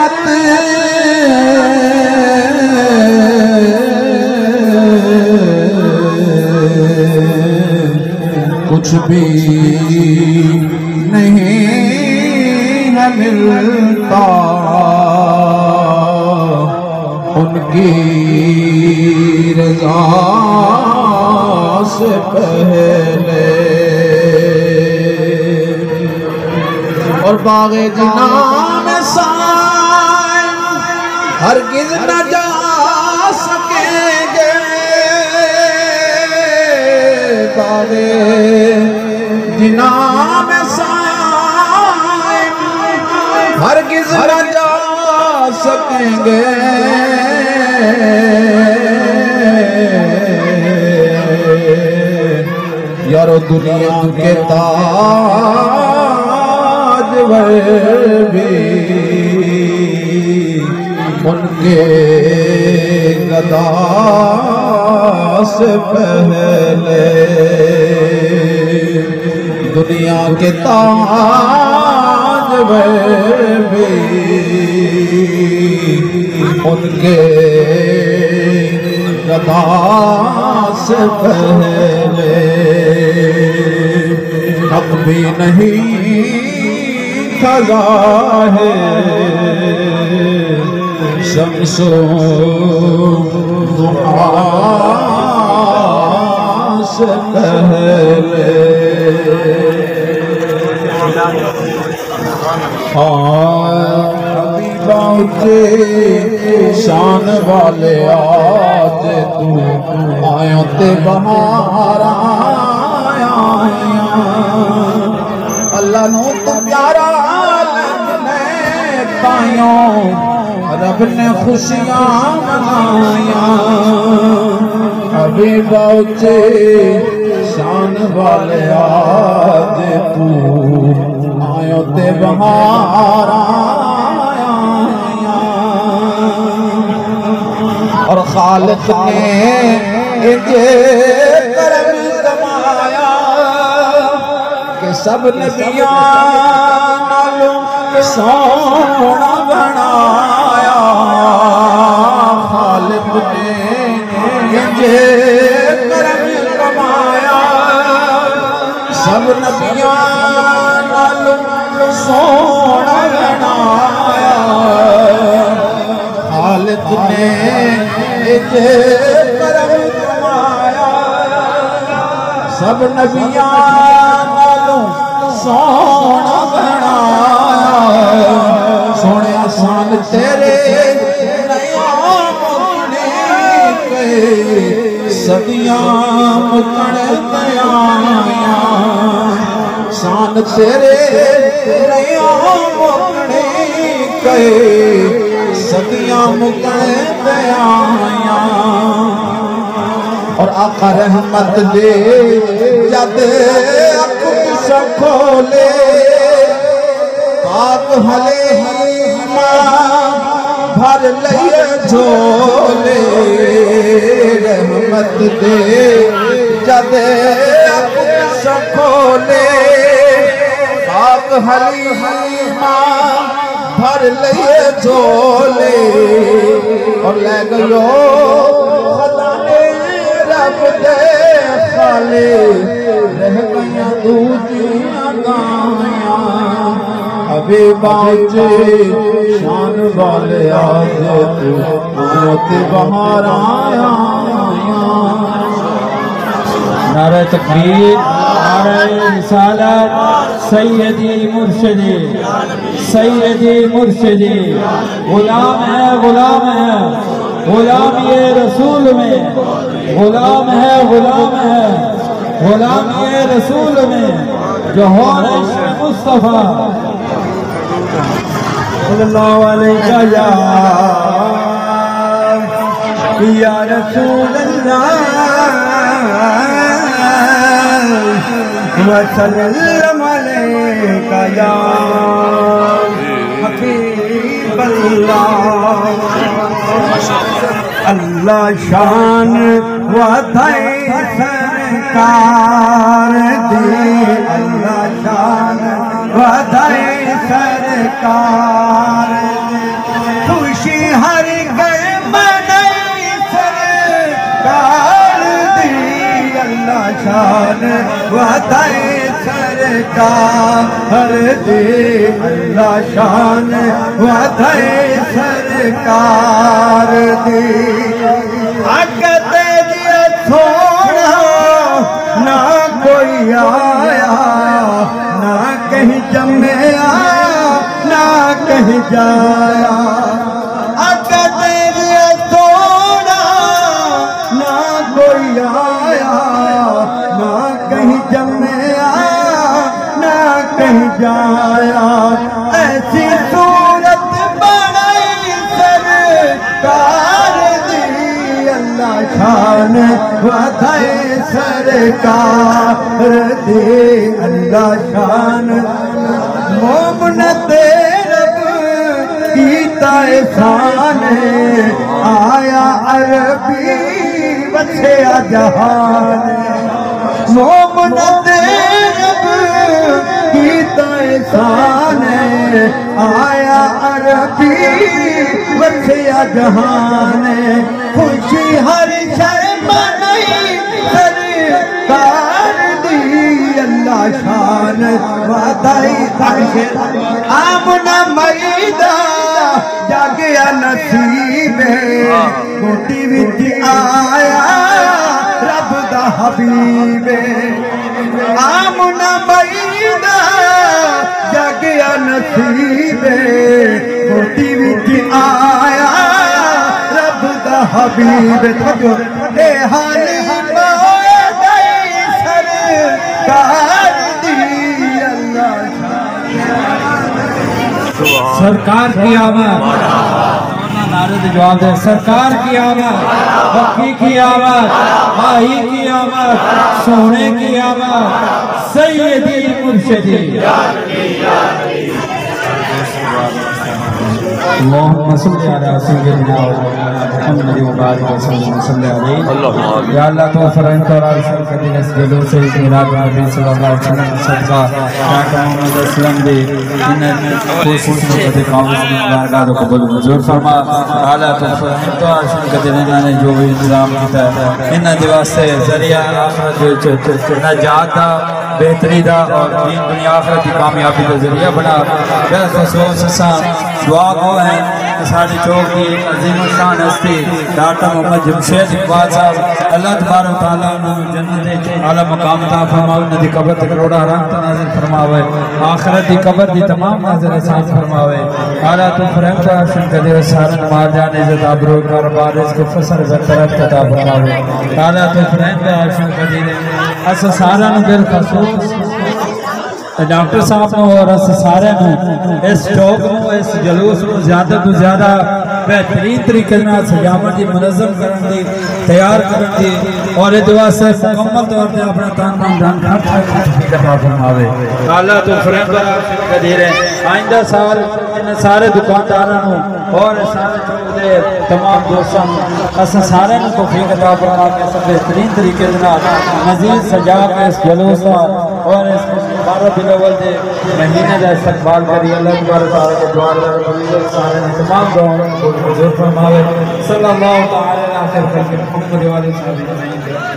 رحمت کچھ بھی نہیں ہے ملتا ان کی رضا سے پہلے اور باغ جنان میں سائے ہرگز نہ جا سکیں گے باغ جنان میں سائے ہرگز نہ جا سکیں گے یارو دنیا کے تاجور بھی ان کے گدا سے پہلے دنیا کے تاجور بھی ان کے گدا سے پہلے حق بھی نہیں تھا ظاہر شمس و ضحیٰ سے پہلے حبیباں کے شان والے آج تو آیوں تے بہار آیا اللہ نو تو پیارا لگنے پائیوں رب نے خوشیاں منائیاں حبیباں کے شان والے آج تو آیوں تے بہار آیا اور خالق نے انجھے کرم کمایا کہ سب نبیان نالوں سونا بنایا خالق نے انجھے کرم کمایا سب نبیان نالوں سونا بنایا خالق نے انجھے کرم کمایا سب نبیان نالوں سونا بنایا سونے آسان تیرے صدیاں مکن دیاں شان تیرے نیاں مکنے کئے صدیاں مکن دیاں اور آقا رحمت دے جد اکھ کھولے پاک حلیمہ بھر لئے جھولے رحمت دے جد اکھ کھولے پاک حلیمہ بھر لئے جھولے اور لے گئیو خزانے رب دے خالے رہ گئیاں دوجیاں گائیاں حبیباں جے شان والے آج تو آیت بہار آیا نعرہ تکبیر نعرہ رسالت سیدی مرشدی سیدی مرشدی غلام ہے غلام ہے غلام یہ رسول میں غلام ہے غلام ہے غلام یہ رسول میں جو ہو عشق مصطفیٰ صلی اللہ علیہ یا رسول اللہ وسلم علیکہ یا حبیب اللہ اللہ شان ودائی سرکار دی اللہ شان ودائی سرکار دی خوشی ہر گھر منائی سرکار دی اللہ شان ودائے سرکار دی اللہ شان ودائے سرکار دی تھوڑا نہ کوئی آیا نہ کہیں جمعیا نہ کہیں جایا تھوڑا نہ کوئی آیا نہ کہیں جمعیا نہ کہیں جایا ایسی صورت بنائی سرکار اللہ شان ودائے سرکار دی اللہ شان مومن رب کیتا احسان آیا عربی بچیا جہان مومن رب کیتا احسان آیا عربی بچیا جہان خوشی ہر شرم نہیں سرکار دی اللہ شان ودائی آمنا میدہ جاگیا نصیب کوٹی وچ آیا رب دا حبیب آمنا میدہ جاگیا نصیب کوٹی وچ آیا حبیب اے حالی موئے گئی سرکار دی اللہ سرکار کی آمد نعرے دے جواب دے سرکار کی آمد وقی کی آمد آئی کی آمد سونے کی آمد سیدی مرشدی اللہم صلی علی سیدنا محمد مبارک صلی علیہ یا اللہ تو فرنک اور عرشن قدیر اس جلو سے میراد نبی صلی اللہ علیہ وسلم صدقہ شاکر محمد اسلام دے انہیں کوشش مقدر قابل بارگاہ کو قبول حضور فرما اعلیٰ تو فرنک اور عرشن قدیر انہوں نے جو بھی انتظام کیتا ہے انہیں دیواز سے ذریعہ آخرت نجات دا بہتری دا اور دین دنیا آخرت کی کامیابی دا ذریعہ بنا بہت خصوص سسان دعا کو ہے کہ ساڑھی چوک کی عظیم شان ہستی ڈاکٹر محمد جمشید اقبال صاحب اللہ تبارک تعالیٰ انہوں جنت اعلیٰ مقام تا فرماؤ ندی قبر تک روڑا رحمت نازل فرماوے آخرت دی قبر دی تمام نازل احسان فرماوے اعلیٰ تو فرحم کا عرشن قدیر سارن مار جانے عزت عبرو کار بارز کے فسر زرطرت کتا فرماوے اعلیٰ تو فرحم کا عرشن قدیر اس سارن بالخصوص ڈاکٹر صاحب نے اور اس سارے نے اس چوک میں اس جلوس میں زیادہ تو زیادہ بہترین طریقے سے سجاوٹ دی منظم کرن دی تیار کرن دی اور یہ دعا سے مکمل طور پر اپنا تان من جان خرچ دفاع فرماوے اللہ تو فریم پر قدیر ہے آئندہ سال ان سارے دکانداروں اور سارے چوک دے تمام دوستان اس سارے نے توفیق عطا فرما کے سب بہترین طریقے سے مزید سجا کے اس جلوس اور اس بارہ بلاول دے مہینہ دا استقبال کری اللہ تبارک تعالیٰ کے دعا اللہ سارے تمام دعاوں کو حضور فرماوے صلی اللہ تعالیٰ علیہ وسلم